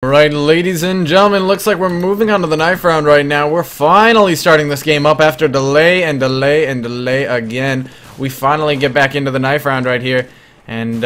Alright, ladies and gentlemen, looks like we're moving on to the knife round right now. We're finally starting this game up after delay and delay and delay again. We finally get back into the knife round right here. And,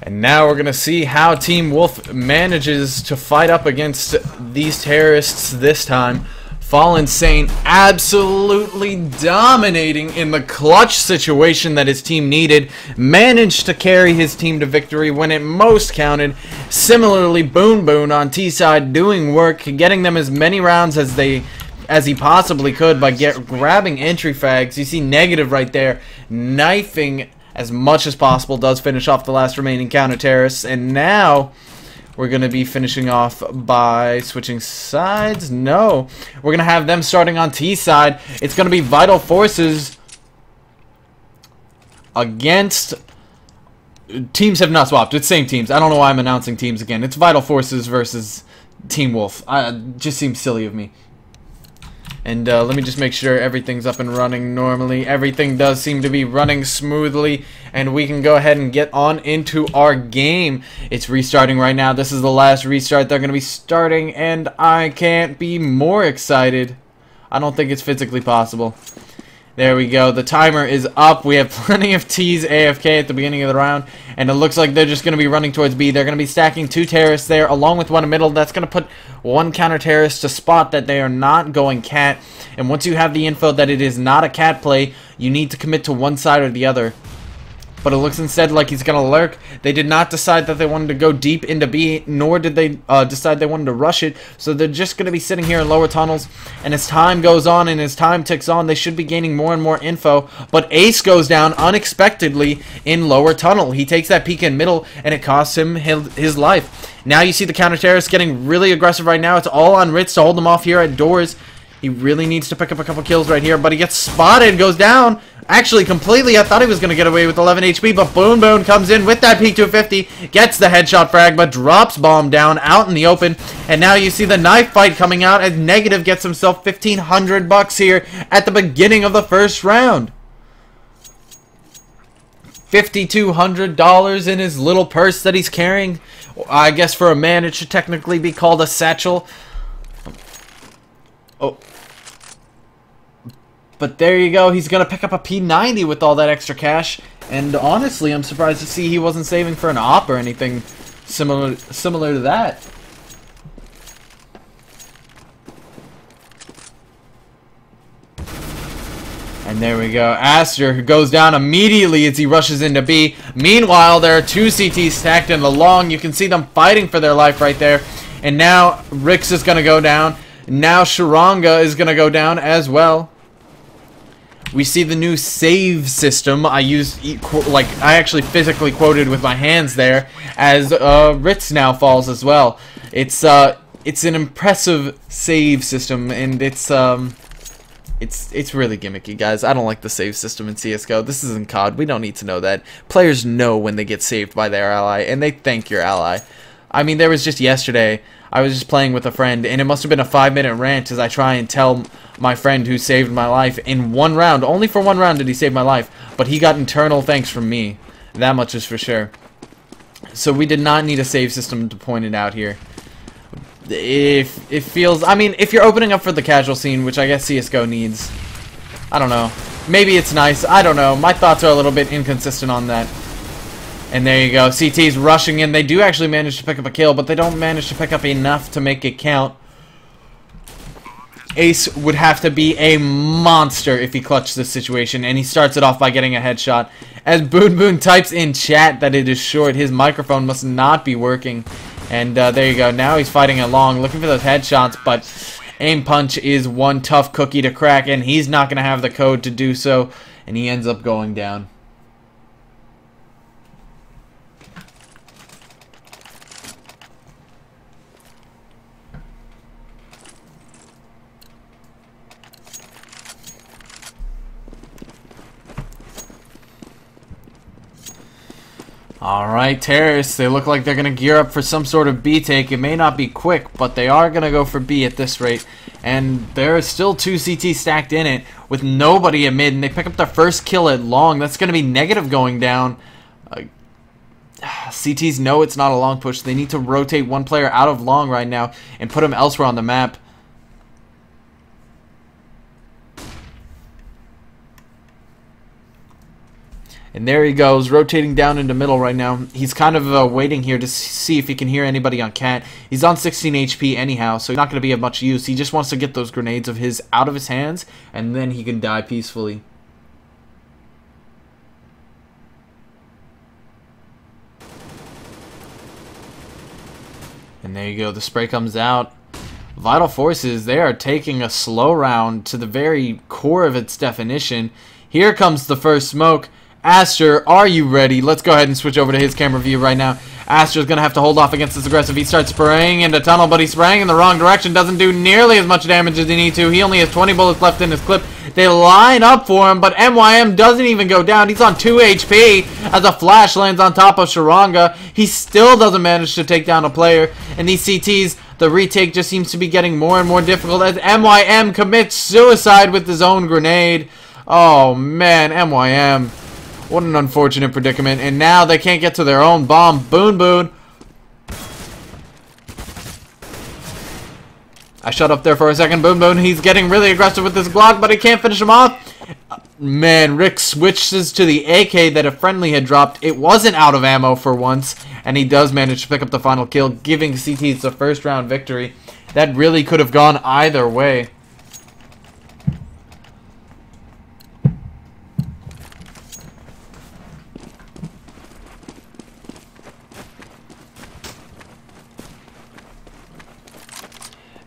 now we're gonna see how Team Wolf manages to fight up against these terrorists this time. Fallen Saint absolutely dominating in the clutch situation that his team needed. Managed to carry his team to victory when it most counted. Similarly, Boon Boon on T-side doing work, getting them as many rounds as he possibly could by grabbing entry frags. You see negative right there, knifing as much as possible, does finish off the last remaining counter-terrorists. And now we're going to be finishing off by switching sides. No, we're going to have them starting on T side. It's going to be Vital Forces against... Teams have not swapped. It's same teams. I don't know why I'm announcing teams again. It's Vital Forces versus Team Wolf. Just seems silly of me. And let me just make sure everything's up and running normally. Everything does seem to be running smoothly. And we can go ahead and get on into our game. It's restarting right now. This is the last restart they're going to be starting. And I can't be more excited. I don't think it's physically possible. There we go. The timer is up. We have plenty of T's AFK at the beginning of the round. And it looks like they're just going to be running towards B. They're going to be stacking 2 terrorists there along with one in middle. That's going to put 1 counter-terrorist to spot that they are not going cat. And once you have the info that it is not a cat play, you need to commit to one side or the other. But it looks instead like he's going to lurk. They did not decide that they wanted to go deep into B, nor did they decide they wanted to rush it. So they're just going to be sitting here in lower tunnels. And as time goes on and as time ticks on, they should be gaining more and more info. But Ace goes down unexpectedly in lower tunnel. He takes that peek in middle, and it costs him his life. Now you see the counter-terrorist getting really aggressive right now. It's all on Ritz to hold him off here at doors. He really needs to pick up a couple kills right here, but he gets spotted, goes down. Actually, completely, I thought he was going to get away with 11 HP, but Boon Boon comes in with that P250, gets the headshot frag, but drops bomb down out in the open. And now you see the knife fight coming out as Negative gets himself 1,500 bucks here at the beginning of the first round. $5,200 in his little purse that he's carrying. I guess for a man, it should technically be called a satchel. Oh. But there you go. He's going to pick up a P90 with all that extra cash. And honestly, I'm surprised to see he wasn't saving for an op or anything similar to that. And there we go. Aster, who goes down immediately as he rushes into B. Meanwhile, there are 2 CTs stacked in the long. You can see them fighting for their life right there. And now Rix is going to go down. Now Sharanga is going to go down as well. We see the new save system. I actually physically quoted with my hands there, as Ritz now falls as well. It's an impressive save system, and it's really gimmicky, guys. I don't like the save system in CS:GO. This isn't COD. We don't need to know that. Players know when they get saved by their ally, and they thank your ally. I mean, there was just yesterday, I was just playing with a friend, and it must have been a 5-minute rant as I try and tell my friend who saved my life in 1 round. Only for 1 round did he save my life, but he got internal thanks from me. That much is for sure. So we did not need a save system to point it out here. If it feels... I mean, if you're opening up for the casual scene, which I guess CSGO needs, I don't know. Maybe it's nice. I don't know. My thoughts are a little bit inconsistent on that. And there you go. CT's rushing in. They do actually manage to pick up a kill, but they don't manage to pick up enough to make it count. Ace would have to be a monster if he clutched this situation, and he starts it off by getting a headshot. As Boon Boon types in chat that it is short, his microphone must not be working. And there you go. Now he's fighting along, looking for those headshots, but aim punch is one tough cookie to crack, and he's not going to have the code to do so, and he ends up going down. Alright, terrorists, they look like they're going to gear up for some sort of B take. It may not be quick, but they are going to go for B at this rate. And there are still 2 CTs stacked in it with nobody at mid, and they pick up their first kill at long. That's going to be negative going down. CTs know it's not a long push. They need to rotate one player out of long right now and put him elsewhere on the map. And there he goes, rotating down into middle right now. He's kind of waiting here to see if he can hear anybody on cat. He's on 16 HP anyhow, so he's not going to be of much use. He just wants to get those grenades of his out of his hands, and then he can die peacefully. And there you go, the spray comes out. Vital Forces, they are taking a slow round to the very core of its definition. Here comes the first smoke. Aster, are you ready? Let's go ahead and switch over to his camera view right now. Aster's going to have to hold off against this aggressive. He starts spraying into tunnel, but he's spraying in the wrong direction. Doesn't do nearly as much damage as he needs to. He only has 20 bullets left in his clip. They line up for him, but MYM doesn't even go down. He's on 2 HP as a flash lands on top of Sharanga. He still doesn't manage to take down a player. And these CTs, the retake just seems to be getting more and more difficult as MYM commits suicide with his own grenade. Oh man, MYM. What an unfortunate predicament. And now they can't get to their own bomb. Boon Boon. I shut up there for a second. Boon Boon, he's getting really aggressive with this Glock, but he can't finish him off. Man, Rick switches to the AK that a friendly had dropped. It wasn't out of ammo for once, and he does manage to pick up the final kill, giving CTs the first round victory. That really could have gone either way.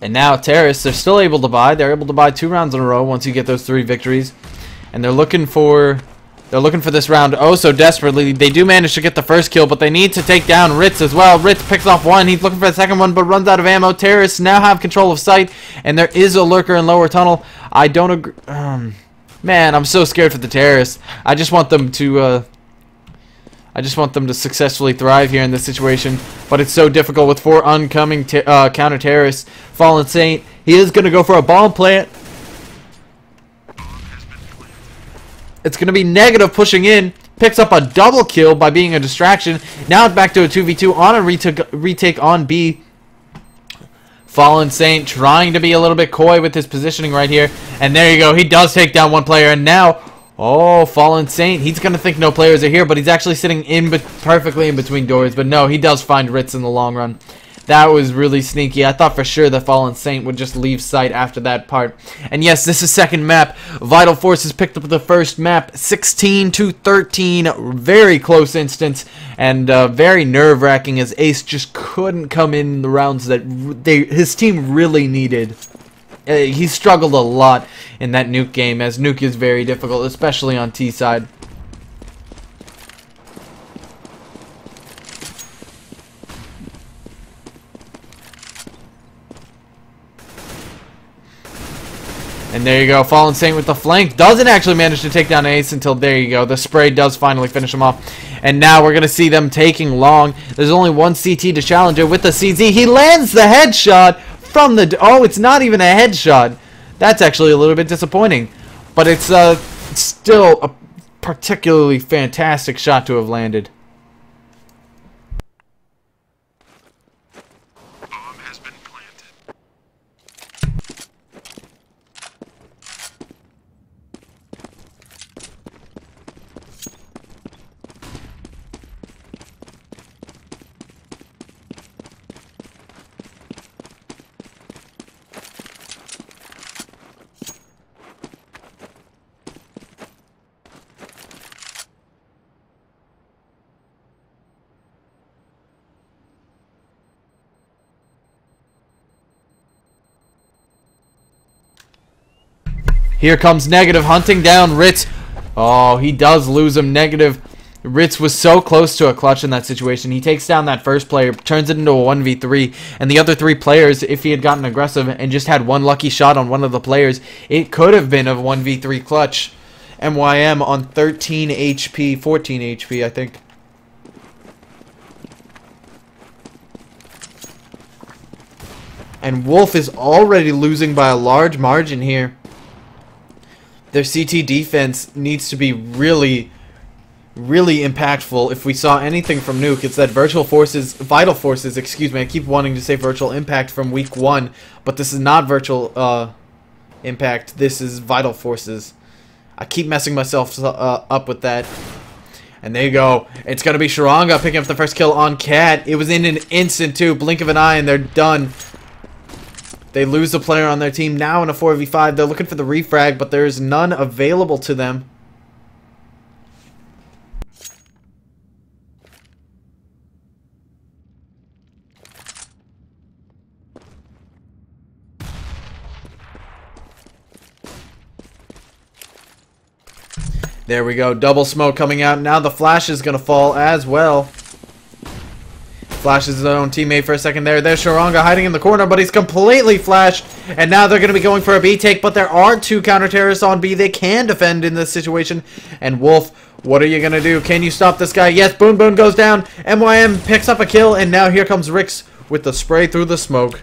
And now Terrace, they're still able to buy. They're able to buy 2 rounds in a row once you get those 3 victories. And they're looking for this round oh so desperately. They do manage to get the first kill, but they need to take down Ritz as well. Ritz picks off one. He's looking for the second one, but runs out of ammo. Terrace now have control of sight, and there is a lurker in lower tunnel. I don't agree. Man, I'm so scared for the Terrace. I just want them to successfully thrive here in this situation, but it's so difficult with 4 oncoming counter-terrorists. Fallen Saint, he is going to go for a bomb plant. It's going to be negative pushing in. Picks up a double kill by being a distraction. Now it's back to a 2v2 on a retake on B. Fallen Saint trying to be a little bit coy with his positioning right here. And there you go. He does take down one player, and now... Oh, Fallen Saint. He's going to think no players are here, but he's actually sitting perfectly in between doors. But no, he does find Ritz in the long run. That was really sneaky. I thought for sure that Fallen Saint would just leave sight after that part. And yes, this is second map. Vital Forces picked up the first map, 16-13. Very close instance, and very nerve-wracking as Ace just couldn't come in the rounds that his team really needed. He struggled a lot in that nuke game, as nuke is very difficult, especially on T side. And there you go, Fallen Saint with the flank. Doesn't actually manage to take down Ace until there you go. The spray does finally finish him off. And now we're going to see them taking long. There's only one CT to challenge it with the CZ. He lands the headshot from the... Oh, it's not even a headshot. That's actually a little bit disappointing. But it's still a particularly fantastic shot to have landed. Here comes Negative hunting down Ritz. Oh, he does lose him. Negative. Ritz was so close to a clutch in that situation. He takes down that first player, turns it into a 1v3, and the other 3 players, if he had gotten aggressive and just had one lucky shot on one of the players, it could have been a 1v3 clutch. MYM on 13 HP, 14 HP, I think. And Wolf is already losing by a large margin here. Their CT defense needs to be really impactful. If we saw anything from Nuke, it's that Vital Forces, excuse me, I keep wanting to say Virtual Impact from week 1, but this is not Virtual Impact, this is Vital Forces. I keep messing myself up with that. And there you go. It's going to be Sharanga picking up the first kill on Cat. It was in an instant too, blink of an eye, and they're done. They lose a player on their team now in a 4v5. They're looking for the refrag, but there is none available to them. There we go. Double smoke coming out. Now the flash is going to fall as well. Flashes his own teammate for a second there. There's Sharanga hiding in the corner, but he's completely flashed. And now they're going to be going for a B take, but there are 2 counter-terrorists on B. They can defend in this situation. And Wolf, what are you going to do? Can you stop this guy? Yes, Boon Boon goes down. MYM picks up a kill, and now here comes Rix with the spray through the smoke.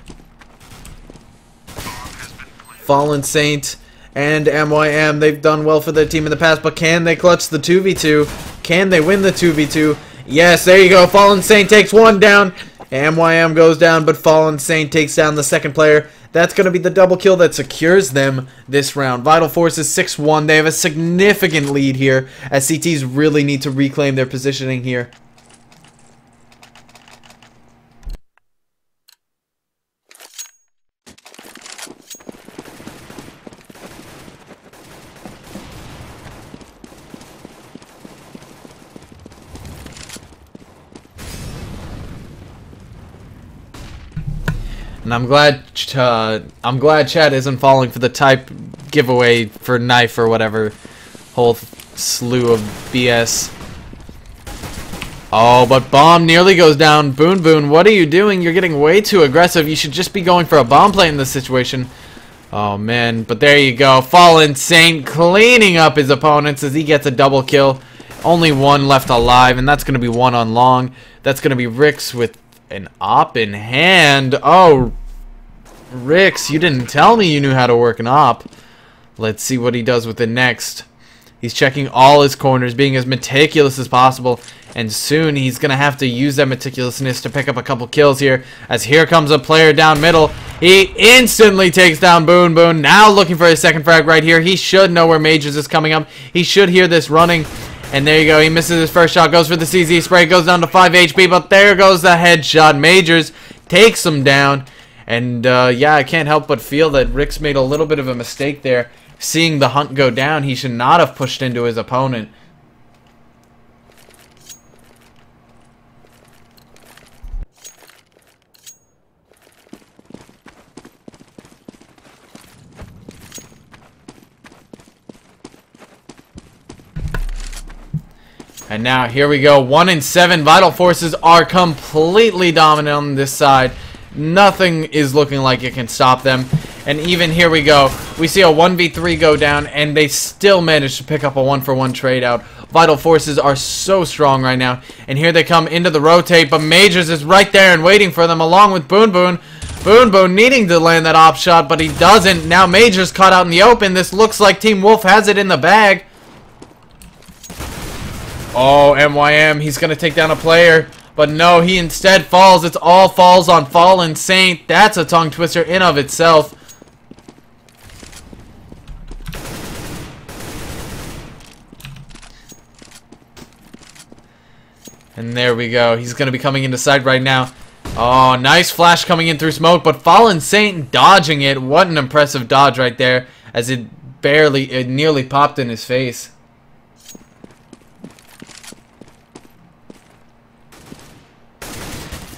Fallen Saint and MYM, they've done well for their team in the past, but can they clutch the 2v2? Can they win the 2v2? Yes, there you go. Fallen Saint takes one down. MYM goes down, but Fallen Saint takes down the second player. That's going to be the double kill that secures them this round. Vital Force is 6-1. They have a significant lead here, as CTs really need to reclaim their positioning here. And I'm glad chat isn't falling for the type giveaway for knife or whatever whole slew of BS. Oh, but bomb nearly goes down. Boon Boon, what are you doing? You're getting way too aggressive. You should just be going for a bomb plate in this situation. Oh man, but there you go. Fallen Saint cleaning up his opponents as he gets a double kill. Only one left alive, and that's going to be one on long. That's going to be Rix with an op in hand. Oh, Rix, you didn't tell me you knew how to work an op. Let's see what he does with it next. He's checking all his corners, being as meticulous as possible, and soon he's going to have to use that meticulousness to pick up a couple kills here, as here comes a player down middle. He instantly takes down Boon Boon, now looking for his second frag right here. He should know where Majors is coming up. He should hear this running. And there you go, he misses his first shot, goes for the CZ spray, goes down to 5 HP, but there goes the headshot. Majors takes him down. And yeah, I can't help but feel that Rix made a little bit of a mistake there. Seeing the hunt go down, he should not have pushed into his opponent. And now, here we go. 1-7. Vital Forces are completely dominant on this side. Nothing is looking like it can stop them. And even here we go. We see a 1v3 go down, and they still manage to pick up a 1-for-1 trade out. Vital Forces are so strong right now. And here they come into the rotate, but Majors is right there and waiting for them, along with Boon Boon. Boon Boon needing to land that op shot, but he doesn't. Now Majors caught out in the open. This looks like Team Wolf has it in the bag. Oh, MYM, he's going to take down a player. But no, he instead falls. It's all falls on Fallen Saint. That's a tongue twister in of itself. And there we go. He's going to be coming into sight right now. Oh, nice flash coming in through smoke, but Fallen Saint dodging it. What an impressive dodge right there, as it nearly popped in his face.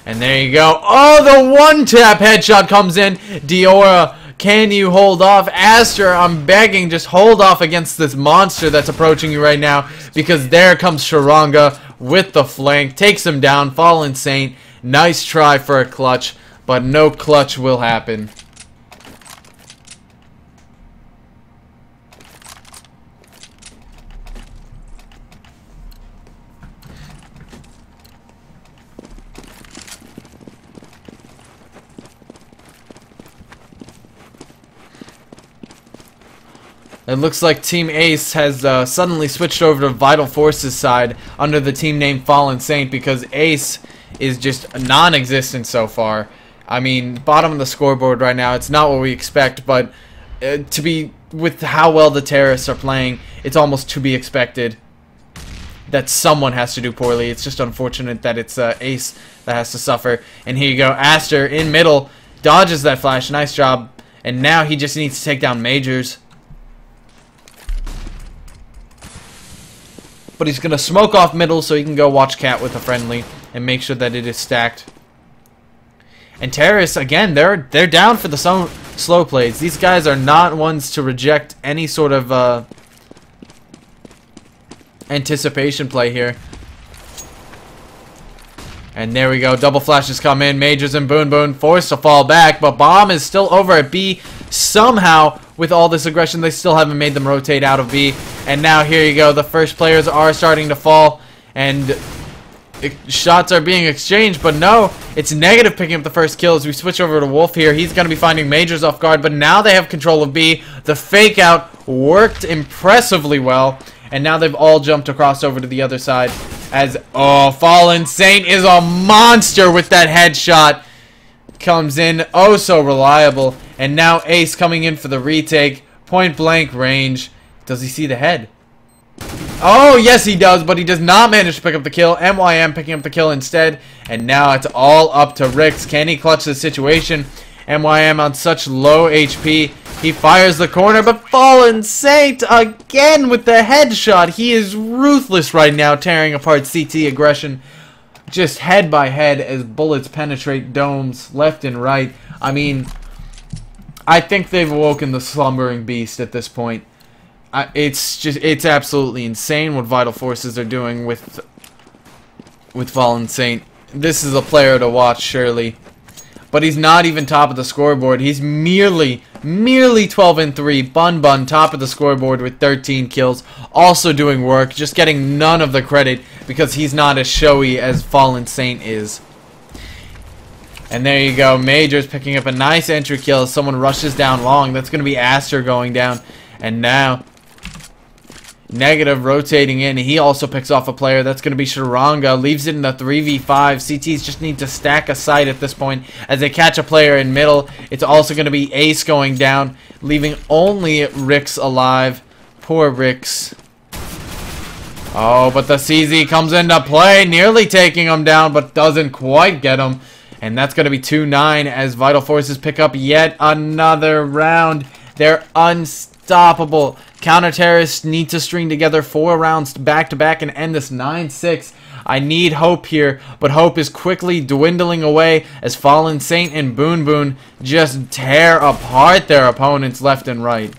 And there you go. Oh, the one-tap headshot comes in. Diora, can you hold off? Aster, I'm begging, just hold off against this monster that's approaching you right now. Because there comes Sharanga with the flank. Takes him down. Fallen Saint. Nice try for a clutch. But no clutch will happen. It looks like Team Ace has suddenly switched over to Vital Force's side under the team name Fallen Saint, because Ace is just non-existent so far. I mean, bottom of the scoreboard right now. It's not what we expect, but to be with how well the terrorists are playing, it's almost to be expected that someone has to do poorly. It's just unfortunate that it's Ace that has to suffer. And here you go, Aster in middle dodges that flash. Nice job. And now he just needs to take down Majors. But he's going to smoke off middle so he can go watch Cat with a friendly and make sure that it is stacked. And terrorists, again, they're down for the slow plays. These guys are not ones to reject any sort of anticipation play here. And there we go. Double flashes come in. Majors and Boon Boon forced to fall back. But Bomb is still over at B. Somehow, with all this aggression, they still haven't made them rotate out of B. And now here you go. The first players are starting to fall. And shots are being exchanged. But no, it's Negative picking up the first kill as we switch over to Wolf here. He's going to be finding Majors off guard. But now they have control of B. The fake out worked impressively well. And now they've all jumped across over to the other side. As, oh, Fallen Saint is a monster with that headshot. Comes in, oh so reliable. And now Ace coming in for the retake. Point blank range. Does he see the head? Oh, yes he does, but he does not manage to pick up the kill. MYM picking up the kill instead. And now it's all up to Rix. Can he clutch the situation? MYM on such low HP. He fires the corner, but Fallen Saint again with the headshot. He is ruthless right now, tearing apart CT aggression just head by head as bullets penetrate domes left and right. I mean, I think they've awoken the slumbering beast at this point. It's absolutely insane what Vital Forces are doing with Fallen Saint. This is a player to watch, surely. But he's not even top of the scoreboard. He's merely 12-3. Bun Bun top of the scoreboard with 13 kills. Also doing work, just getting none of the credit because he's not as showy as Fallen Saint is. And there you go. Majors picking up a nice entry kill. Someone rushes down long. That's going to be Aster going down. And now Negative rotating in. He also picks off a player. That's going to be Sharanga. Leaves it in the 3v5. CTs just need to stack a site at this point as they catch a player in middle. It's also going to be Ace going down, leaving only Rix alive. Poor Rix. Oh, but the CZ comes into play, nearly taking him down, but doesn't quite get him. And that's going to be 2-9 as Vital Forces pick up yet another round. They're unstoppable. Counter-terrorists need to string together 4 rounds back-to-back and end this 9-6. I need hope here, but hope is quickly dwindling away as Fallen Saint and Boon Boon just tear apart their opponents left and right.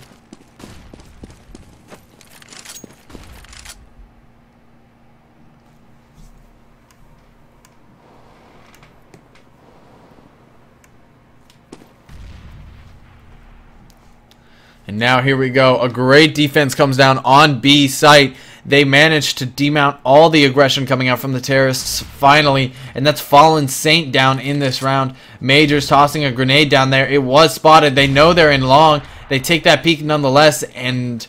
And now here we go. A great defense comes down on B site. They managed to demount all the aggression coming out from the terrorists finally. And that's Fallen Saint down in this round. Majors tossing a grenade down there. It was spotted. They know they're in long. They take that peek nonetheless. And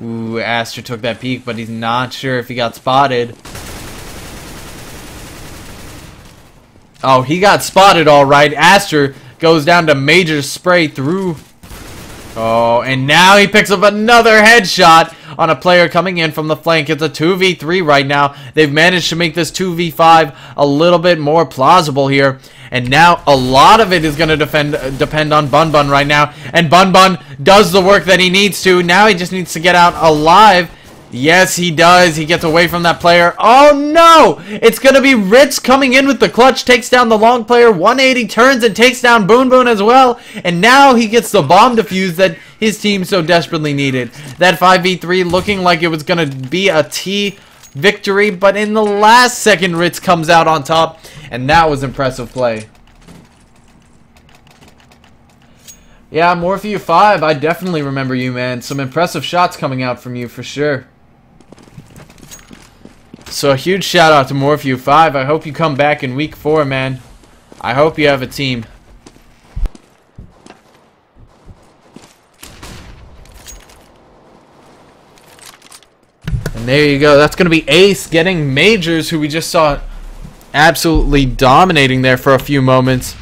ooh, Aster took that peek, but he's not sure if he got spotted. Oh, he got spotted all right. Aster goes down to Majors spray through. Oh, and now he picks up another headshot on a player coming in from the flank. It's a 2v3 right now. They've managed to make this 2v5 a little bit more plausible here. And now a lot of it is going to depend on Bun Bun right now. And Bun Bun does the work that he needs to. Now he just needs to get out alive. Yes, he does. He gets away from that player. Oh, no! It's going to be Ritz coming in with the clutch. Takes down the long player. 180 turns and takes down Boon Boon as well. And now he gets the bomb defuse that his team so desperately needed. That 5v3 looking like it was going to be a T victory. But in the last second, Ritz comes out on top. And that was impressive play. Yeah, Morphew5, I definitely remember you, man. Some impressive shots coming out from you for sure. So a huge shout out to Morphew5. I hope you come back in week 4, man. I hope you have a team. there you go. That's going to be Ace getting Majors, who we just saw absolutely dominating there for a few moments.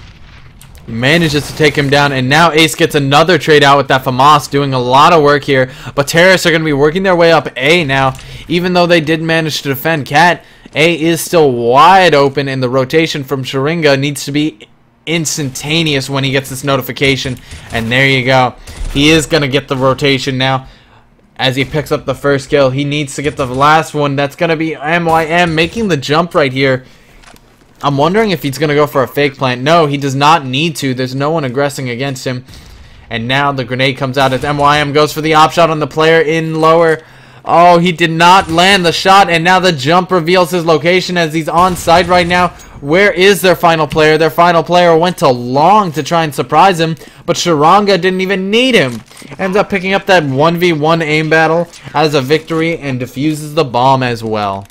He manages to take him down, and now Ace gets another trade out with that FAMAS, doing a lot of work here. But Terrorists are going to be working their way up A now, even though they did manage to defend Cat. A is still wide open, and the rotation from Sharinga needs to be instantaneous when he gets this notification. And there you go. He is going to get the rotation now. As he picks up the first kill, he needs to get the last one. That's going to be MYM making the jump right here. I'm wondering if he's going to go for a fake plant. No, he does not need to. There's no one aggressing against him. And now the grenade comes out as MYM goes for the op shot on the player in lower. Oh, he did not land the shot, and now the jump reveals his location as he's on site right now. Where is their final player? Their final player went to long to try and surprise him, but Sharinga didn't even need him. Ends up picking up that 1v1 aim battle as a victory and defuses the bomb as well.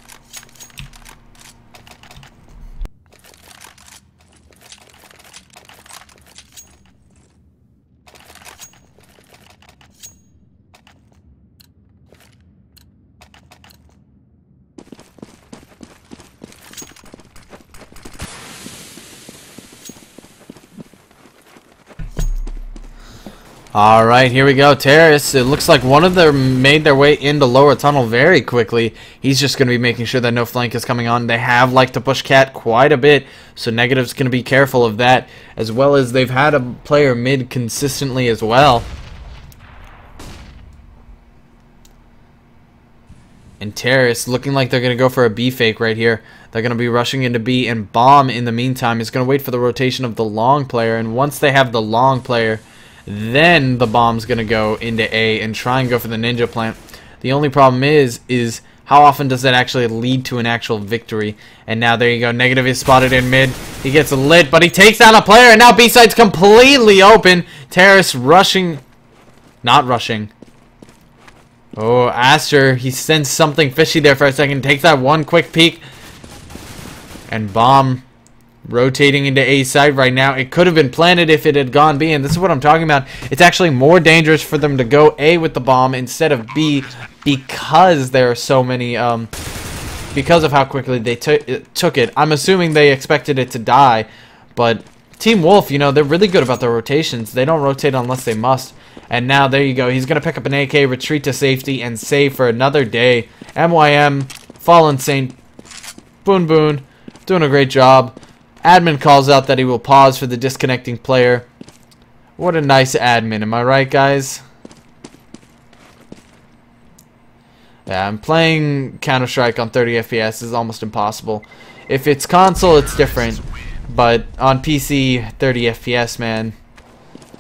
Alright, here we go. Terrorists, it looks like one of them made their way into lower tunnel very quickly. He's just going to be making sure that no flank is coming on. They have liked to push Cat quite a bit, so Negative's going to be careful of that, as well as they've had a player mid consistently as well. And Terrorists looking like they're going to go for a B fake right here. They're going to be rushing into B, and Bomb in the meantime is going to wait for the rotation of the long player, and once they have the long player, then the bomb's going to go into A and try and go for the ninja plant. The only problem is how often does that actually lead to an actual victory? And now there you go. Negative is spotted in mid. He gets lit, but he takes down a player, and now B-side's completely open. Terrace rushing. Not rushing. Oh, Aster, he sends something fishy there for a second. Takes that one quick peek. And Bomb rotating into A side right now. It could have been planted if it had gone B, and this is what I'm talking about. It's actually more dangerous for them to go A with the bomb instead of B because there are so many, because of how quickly they took it. I'm assuming they expected it to die, but Team Wolf, you know, they're really good about their rotations. They don't rotate unless they must. And now, there you go. He's going to pick up an AK, retreat to safety, and save for another day. MYM, Fallen Saint, Boon Boon, doing a great job. Admin calls out that he will pause for the disconnecting player. What a nice admin, am I right, guys? Yeah, I'm playing Counter-Strike on 30 FPS is almost impossible. If it's console, it's different. But on PC, 30 FPS, man.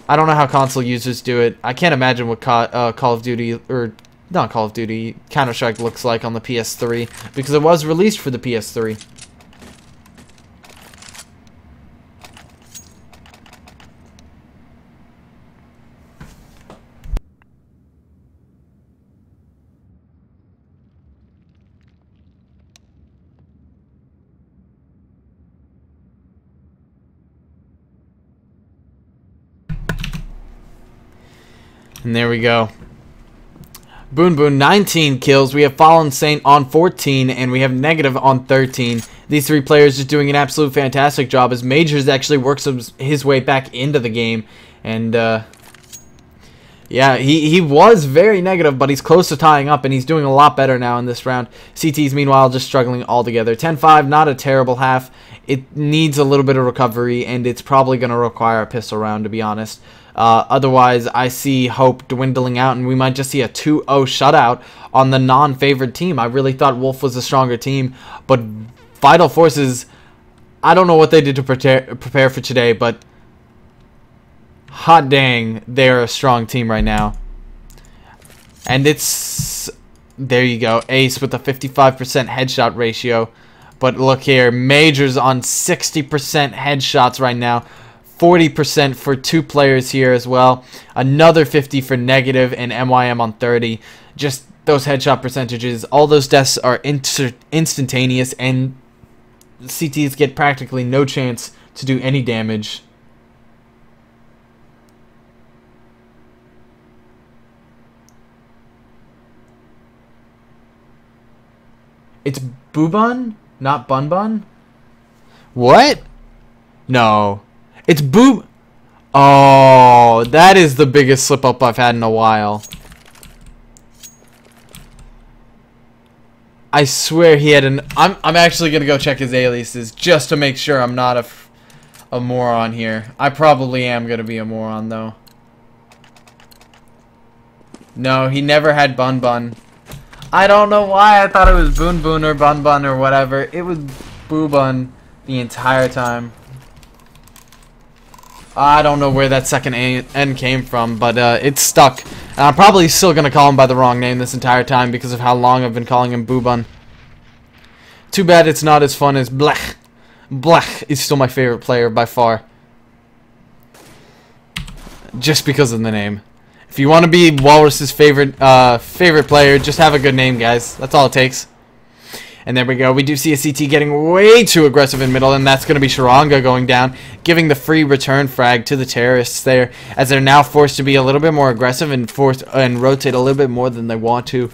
I don't know how console users do it. I can't imagine what Call of Duty, or not Call of Duty, Counter-Strike looks like on the PS3. Because it was released for the PS3. And there we go. Boon Boon, 19 kills. We have Fallen Saint on 14, and we have Negative on 13. These three players just doing an absolute fantastic job as Majors actually works his way back into the game. And, yeah, he was very negative, but he's close to tying up, and he's doing a lot better now in this round. CT's, meanwhile, just struggling altogether. 10-5, not a terrible half. It needs a little bit of recovery, and it's probably going to require a pistol round, to be honest. Otherwise, I see hope dwindling out, and we might just see a 2-0 shutout on the non-favored team. I really thought Wolf was a stronger team, but Vital Forces, I don't know what they did to prepare for today, but hot dang, they're a strong team right now. And it's, there you go, Ace with a 55% headshot ratio. But look here, Majors on 60% headshots right now. 40% for two players here as well. Another 50 for Negative, and MYM on 30. Just those headshot percentages. All those deaths are instantaneous, and CTs get practically no chance to do any damage. It's Boobun, not Bun Bun? What? No. It's Boob... Oh, that is the biggest slip-up I've had in a while. I swear he had an... I'm actually going to go check his aliases just to make sure I'm not a moron here. I probably am going to be a moron, though. No, he never had Bun Bun. I don't know why I thought it was Boon Boon or Bun Bun or whatever. It was Boo Bun the entire time. I don't know where that second N came from, but it stuck. And I'm probably still going to call him by the wrong name this entire time because of how long I've been calling him Boo Bun. Too bad it's not as fun as Blech. Blech is still my favorite player by far. Just because of the name. If you want to be Walrus's favorite player, just have a good name, guys. That's all it takes. And there we go. We do see a CT getting way too aggressive in middle, and that's going to be Sharanga going down, giving the free return frag to the terrorists there, as they're now forced to be a little bit more aggressive and rotate a little bit more than they want to.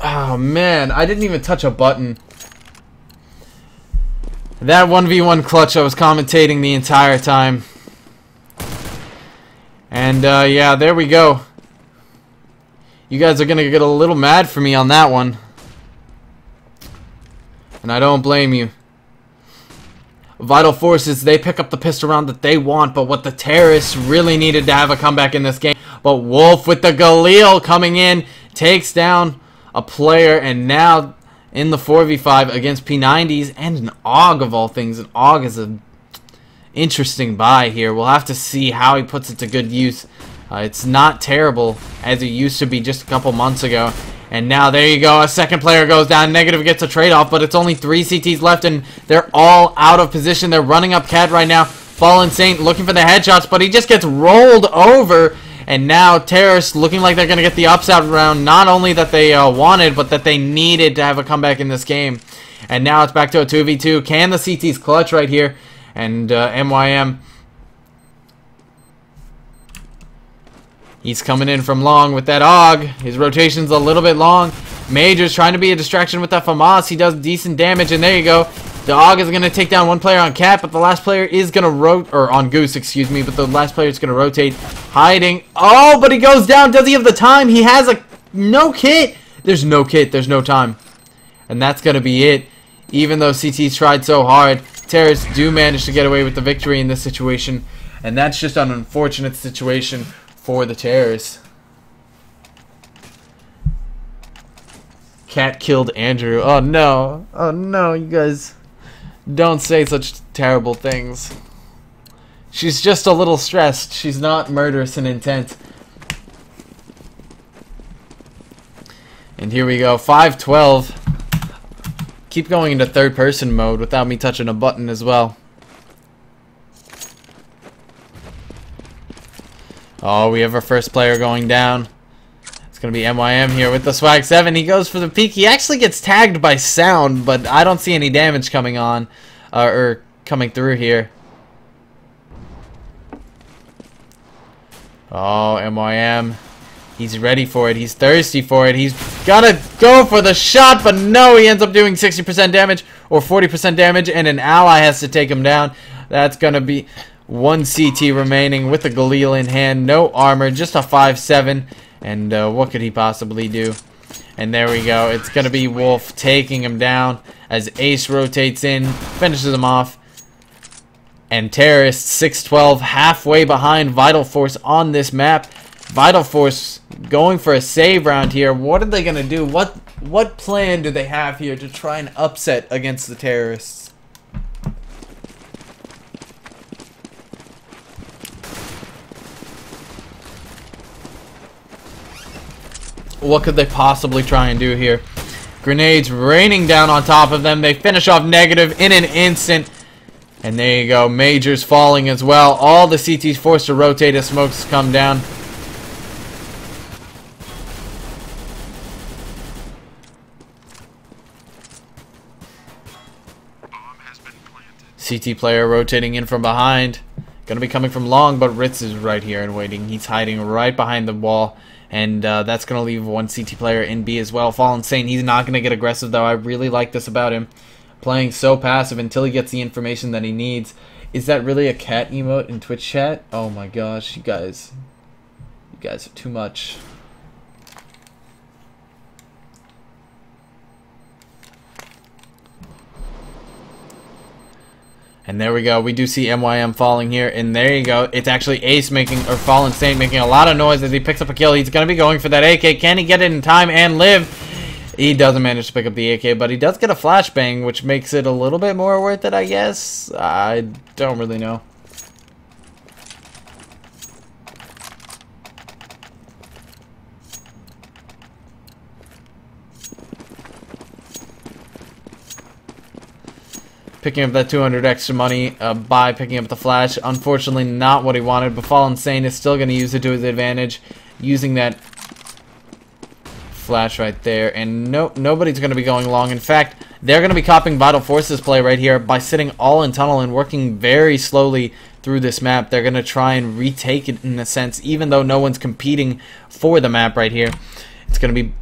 Oh man, I didn't even touch a button. That 1v1 clutch I was commentating the entire time. And yeah, there we go. You guys are gonna get a little mad for me on that one. And I don't blame you. Vital Forces, they pick up the pistol round that they want, but what the terrorists really needed to have a comeback in this game. But Wolf with the Galil coming in, takes down a player, and now in the 4v5 against P90s and an AUG of all things. An AUG is an interesting buy here. We'll have to see how he puts it to good use. It's not terrible as it used to be just a couple months ago. And now there you go, a second player goes down. Negative gets a trade-off, but it's only 3 CTs left, and they're all out of position. They're running up Cat right now. Fallen Saint looking for the headshots, but he just gets rolled over. And now Terrorists looking like they're going to get the upset round, not only that they wanted, but that they needed to have a comeback in this game. And now it's back to a 2v2. Can the CTs clutch right here? And MYM, he's coming in from long with that AUG. His rotation's a little bit long. Major's trying to be a distraction with that FAMAS. He does decent damage, and there you go. The AUG is going to take down one player on Cat, but the last player is going to or on Goose, excuse me, but the last player is going to rotate. Hiding. Oh, but he goes down. Does he have the time? He has a no kit. There's no kit. There's no time. And that's going to be it. Even though CT's tried so hard, Terrorists do manage to get away with the victory in this situation. And that's just an unfortunate situation for the Terrorists. Cat killed Andrew. Oh no. Oh no, you guys don't say such terrible things. She's just a little stressed. She's not murderous in intent. And here we go. 5-12. Keep going into third person mode without me touching a button as well. Oh, we have our first player going down. It's going to be MYM here with the Swag 7. He goes for the peek. He actually gets tagged by sound, but I don't see any damage coming on, or coming through here. Oh, MYM. He's ready for it. He's thirsty for it. He's gotta go for the shot, but no, he ends up doing 60% damage or 40% damage, and an ally has to take him down. That's gonna be one CT remaining with the Galil in hand. No armor, just a 5-7. And what could he possibly do? And there we go. It's gonna be Wolf taking him down as Ace rotates in, finishes him off. And Terrorists 6-12, halfway behind Vital Force on this map. Vital Force going for a save round here. What are they gonna do? What plan do they have here to try and upset against the Terrorists? What could they possibly try and do here? Grenades raining down on top of them. They finish off negative in an instant. And there you go. Majors falling as well. All the CTs forced to rotate as smokes come down. CT player rotating in from behind. Gonna be coming from long, but Ritz is right here and waiting. He's hiding right behind the wall. And that's going to leave one CT player in B as well. Fallen Saint, he's not going to get aggressive, though. I really like this about him. Playing so passive until he gets the information that he needs. Is that really a cat emote in Twitch chat? Oh my gosh, you guys are too much. And there we go. We do see MYM falling here. And there you go. It's actually Ace making, or Fallen Saint making a lot of noise as he picks up a kill. He's going to be going for that AK. Can he get it in time and live? He doesn't manage to pick up the AK, but he does get a flashbang, which makes it a little bit more worth it, I guess. I don't really know. Picking up that 200 extra money by picking up the flash. Unfortunately, not what he wanted, but Fallen Saint is still going to use it to his advantage, using that flash right there. And nobody's going to be going long. In fact, they're going to be copying Vital Force's play right here by sitting all in tunnel and working very slowly through this map. They're going to try and retake it in a sense, even though no one's competing for the map right here. It's going to be...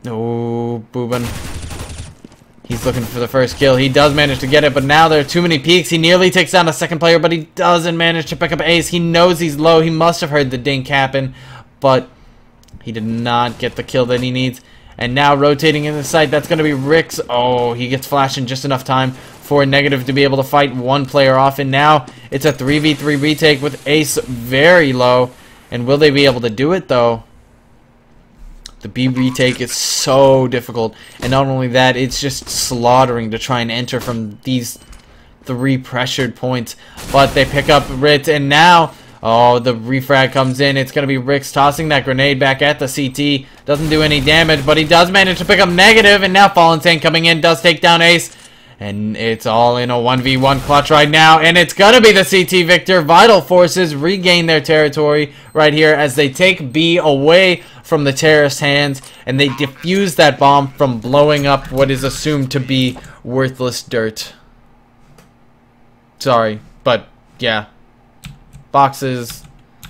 Oh, Boobin. He's looking for the first kill. He does manage to get it, but now there are too many peeks. He nearly takes down a second player, but he doesn't manage to pick up Ace. He knows he's low. He must have heard the dink happen, but he did not get the kill that he needs. And now rotating in the site, that's going to be Rix. Oh, he gets flashed in just enough time for a negative to be able to fight one player off. And now it's a 3v3 retake with Ace very low. And will they be able to do it, though? The B retake is so difficult, and not only that, it's just slaughtering to try and enter from these 3 pressured points. But they pick up Ritz, and now, oh, the refrag comes in. It's going to be Rix tossing that grenade back at the CT. Doesn't do any damage, but he does manage to pick up negative, and now Fallen Saint coming in does take down Ace. And it's all in a 1v1 clutch right now. And it's going to be the CT victor. Vital Forces regain their territory right here as they take B away from the terrorist hands. And they defuse that bomb from blowing up what is assumed to be worthless dirt. Sorry, but yeah. Boxes,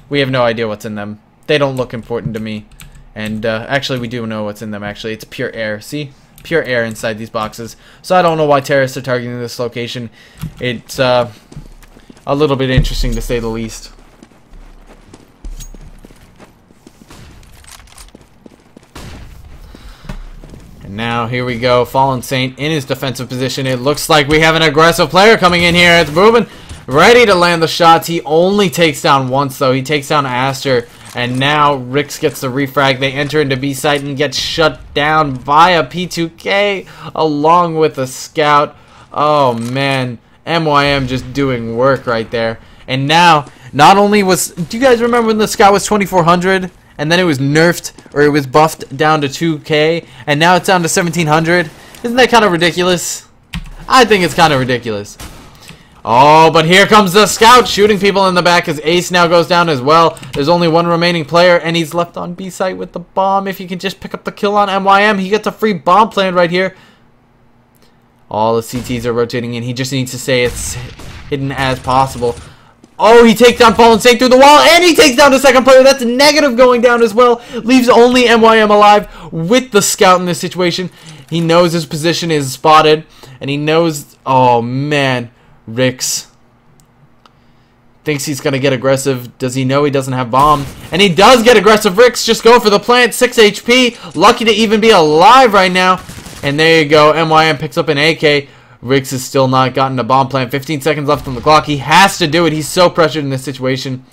we have no idea what's in them. They don't look important to me. And actually, we do know what's in them, actually. It's pure air. See? Pure air inside these boxes. So I don't know why terrorists are targeting this location. It's a little bit interesting, to say the least. And now, here we go. Fallen Saint in his defensive position. It looks like we have an aggressive player coming in here. It's Boobin, ready to land the shots. He only takes down once, though. He takes down Aster. And now Rix gets the refrag. They enter into B site and get shut down via P2K along with a scout. Oh man, MYM just doing work right there. And now, not only was, do you guys remember when the scout was 2400 and then it was nerfed, or it was buffed down to 2K, and now it's down to 1700? Isn't that kind of ridiculous? I think it's kind of ridiculous. Oh, but here comes the scout shooting people in the back as Ace now goes down as well. There's only one remaining player, and he's left on B site with the bomb. If he can just pick up the kill on MYM, he gets a free bomb plant right here. All the CTs are rotating in. He just needs to stay as hidden as possible. Oh, he takes down Fallen Saint through the wall, and he takes down the second player. That's negative going down as well. Leaves only MYM alive with the scout in this situation. He knows his position is spotted, and he knows, oh man, Rix thinks he's going to get aggressive. Does he know he doesn't have bomb? And he does get aggressive. Rix just go for the plant. 6 HP. Lucky to even be alive right now. And there you go. MYM picks up an AK. Rix has still not gotten a bomb plant. 15 seconds left on the clock. He has to do it. He's so pressured in this situation.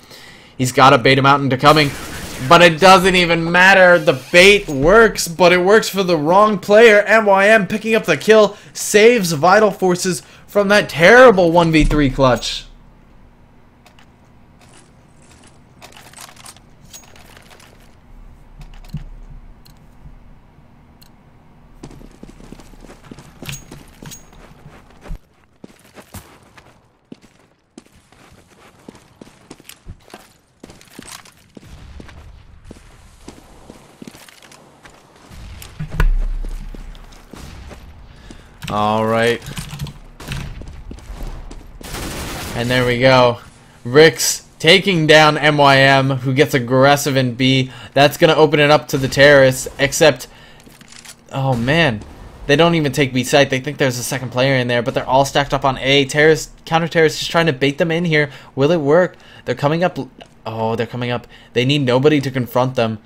He's got to bait him out into coming. But it doesn't even matter. The bait works, but it works for the wrong player. MYM picking up the kill. Saves Vital Forces from that terrible 1v3 clutch. All right. And there we go. Rix taking down MYM, who gets aggressive in B. That's going to open it up to the terrorists, except, oh man, they don't even take B site. They think there's a second player in there, but they're all stacked up on A. Counter-terrorists just trying to bait them in here. Will it work? They're coming up. Oh, they're coming up. They need nobody to confront them.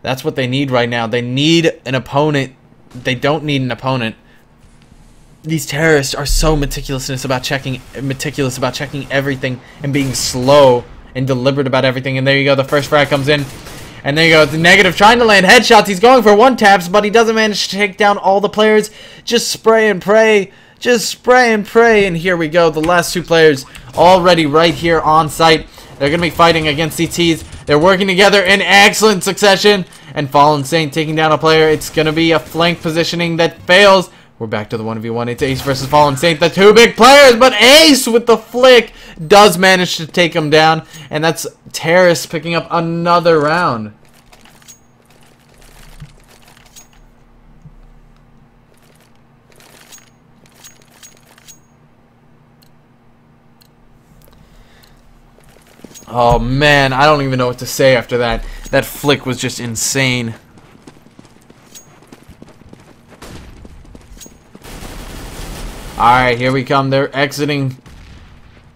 That's what they need right now. They need an opponent. They don't need an opponent. These terrorists are so meticulous about checking everything and being slow and deliberate about everything. And there you go, the first frag comes in, and there you go. It's negative, trying to land headshots. He's going for one taps, but he doesn't manage to take down all the players. Just spray and pray, just spray and pray. And here we go, the last two players already right here on site. They're gonna be fighting against CTs. They're working together in excellent succession. And Fallen Saint taking down a player. It's gonna be a flank positioning that fails. We're back to the 1v1. It's Ace versus Fallen Saint. The two big players, but Ace with the flick does manage to take him down. And that's Terrace picking up another round. Oh man, I don't even know what to say after that. That flick was just insane. Alright, here we come. They're exiting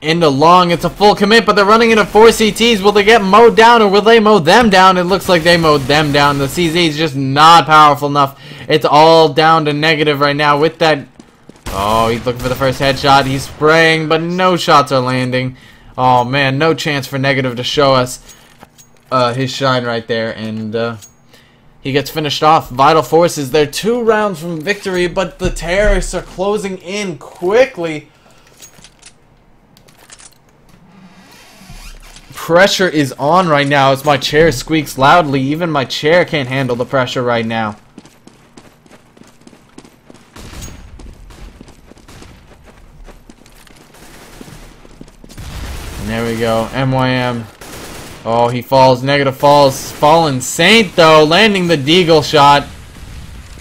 into long. It's a full commit, but they're running into 4 CTs. Will they get mowed down, or will they mow them down? It looks like they mowed them down. The CZ is just not powerful enough. It's all down to negative right now with that. Oh, he's looking for the first headshot. He's spraying, but no shots are landing. Oh, man, no chance for negative to show us his shine right there. And he gets finished off. Vital Forces, they're 2 rounds from victory, but the terrorists are closing in quickly. Pressure is on right now as my chair squeaks loudly. Even my chair can't handle the pressure right now. There we go. MYM. Oh, he falls. Negative falls. Fallen Saint, though, landing the deagle shot.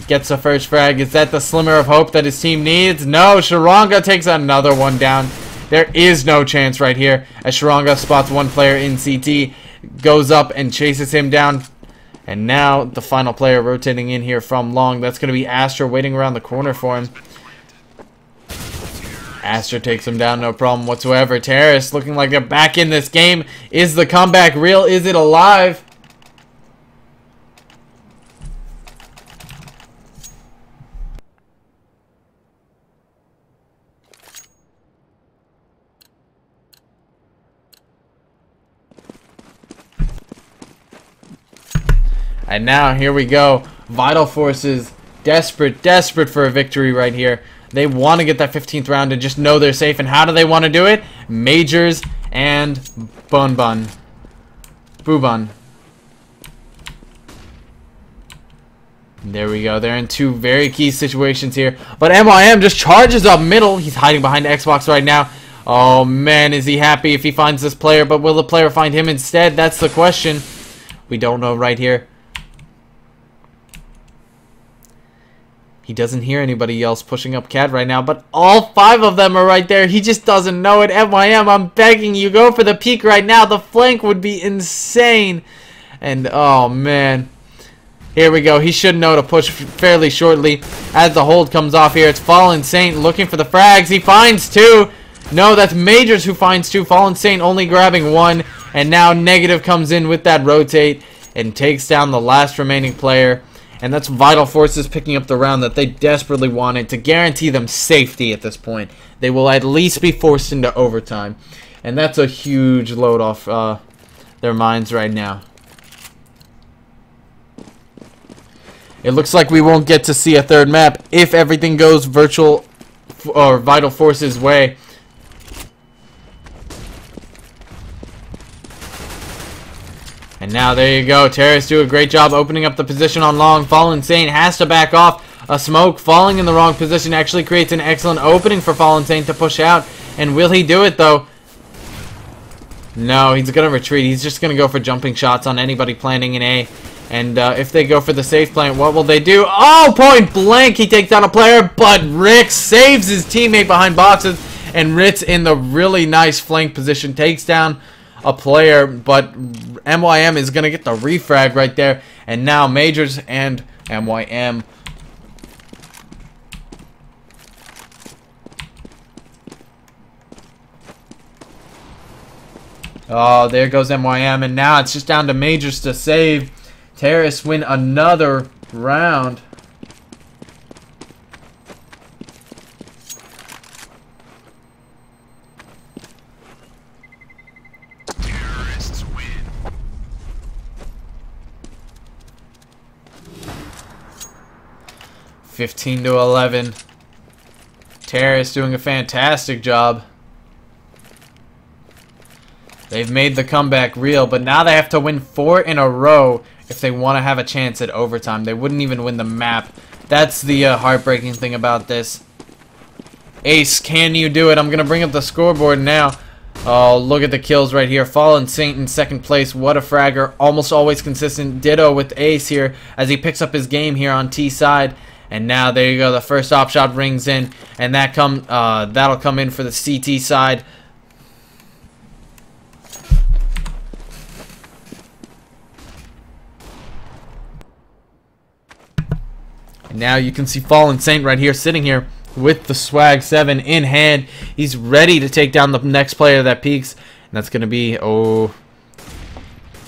Gets a first frag. Is that the slimmer of hope that his team needs? No, Sharanga takes another one down. There is no chance right here, as Sharanga spots one player in CT, goes up and chases him down. And now the final player rotating in here from long. That's going to be Astra waiting around the corner for him. Astra takes him down, no problem whatsoever. Terrace looking like they're back in this game. Is the comeback real? Is it alive? And now, here we go. Vital Forces, desperate for a victory right here. They want to get that 15th round and just know they're safe. And how do they want to do it? Majors and Bun. There we go. They're in two very key situations here. But MYM just charges up middle. He's hiding behind Xbox right now. Oh, man, is he happy if he finds this player? But will the player find him instead? That's the question. We don't know right here. He doesn't hear anybody else pushing up Cat right now, but all 5 of them are right there. He just doesn't know it. MYM, I'm begging you, go for the peek right now. The flank would be insane. And, oh, man. Here we go. He should know to push fairly shortly as the hold comes off here. It's Fallen Saint looking for the frags. He finds 2. No, that's Majors who finds 2. Fallen Saint only grabbing 1. And now Negative comes in with that rotate and takes down the last remaining player. And that's Vital Forces picking up the round that they desperately wanted to guarantee them safety at this point. They will at least be forced into overtime. And that's a huge load off their minds right now. It looks like we won't get to see a third map if everything goes virtual or Vital Forces' way. And now there you go. Terrace do a great job opening up the position on long. Fallen Saint has to back off. A smoke falling in the wrong position actually creates an excellent opening for Fallen Saint to push out. And will he do it though? No, he's going to retreat. He's just going to go for jumping shots on anybody planning in A. And if they go for the safe plant, what will they do? Oh, point blank. He takes down a player, but Rick saves his teammate behind boxes. And Ritz in the really nice flank position takes down a player, but MYM is going to get the refrag right there. And now Majors and MYM. Oh, there goes MYM. And now it's just down to Majors to save. Terrace win another round. Terrorists win. 15-11. Terrace doing a fantastic job. They've made the comeback real, but now they have to win 4 in a row if they want to have a chance at overtime. They wouldn't even win the map. That's the heartbreaking thing about this. Ace, can you do it? I'm going to bring up the scoreboard now. Oh, look at the kills right here. Fallen Saint in second place. What a fragger. Almost always consistent. Ditto with Ace here as he picks up his game here on T side. And now there you go. The first op shot rings in, and that'll come in for the CT side. And now you can see Fallen Saint right here, sitting here with the Swag 7 in hand. He's ready to take down the next player that peaks. And that's going to be, oh,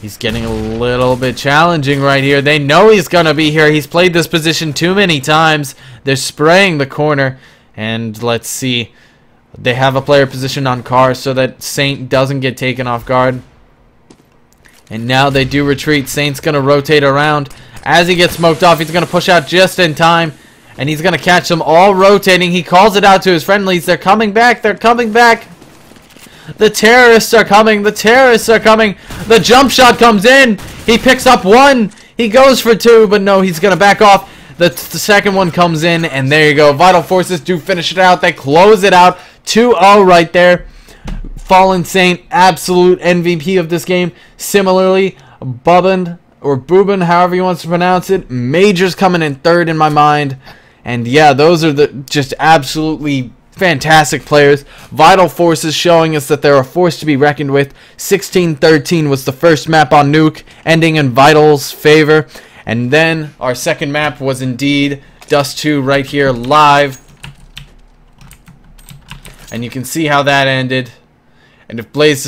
he's getting a little bit challenging right here. They know he's going to be here. He's played this position too many times. They're spraying the corner. And let's see. They have a player positioned on Car so that Saint doesn't get taken off guard. And now they do retreat. Saint's going to rotate around. As he gets smoked off, he's going to push out just in time. And he's going to catch them all rotating. He calls it out to his friendlies. They're coming back. They're coming back. The terrorists are coming. The terrorists are coming. The jump shot comes in. He picks up 1. He goes for 2, but no, he's going to back off. The second one comes in, and there you go. Vital Forces do finish it out. They close it out. 2-0 right there. Fallen Saint, absolute MVP of this game. Similarly, Bubban, or Boobin, however you want to pronounce it. Majors coming in third in my mind. And yeah, those are the just absolutely fantastic players. Vital Forces showing us that they're a force to be reckoned with. 16-13 was the first map on Nuke, ending in Vital's favor. And then our second map was indeed Dust 2 right here live. And you can see how that ended. And if Blaze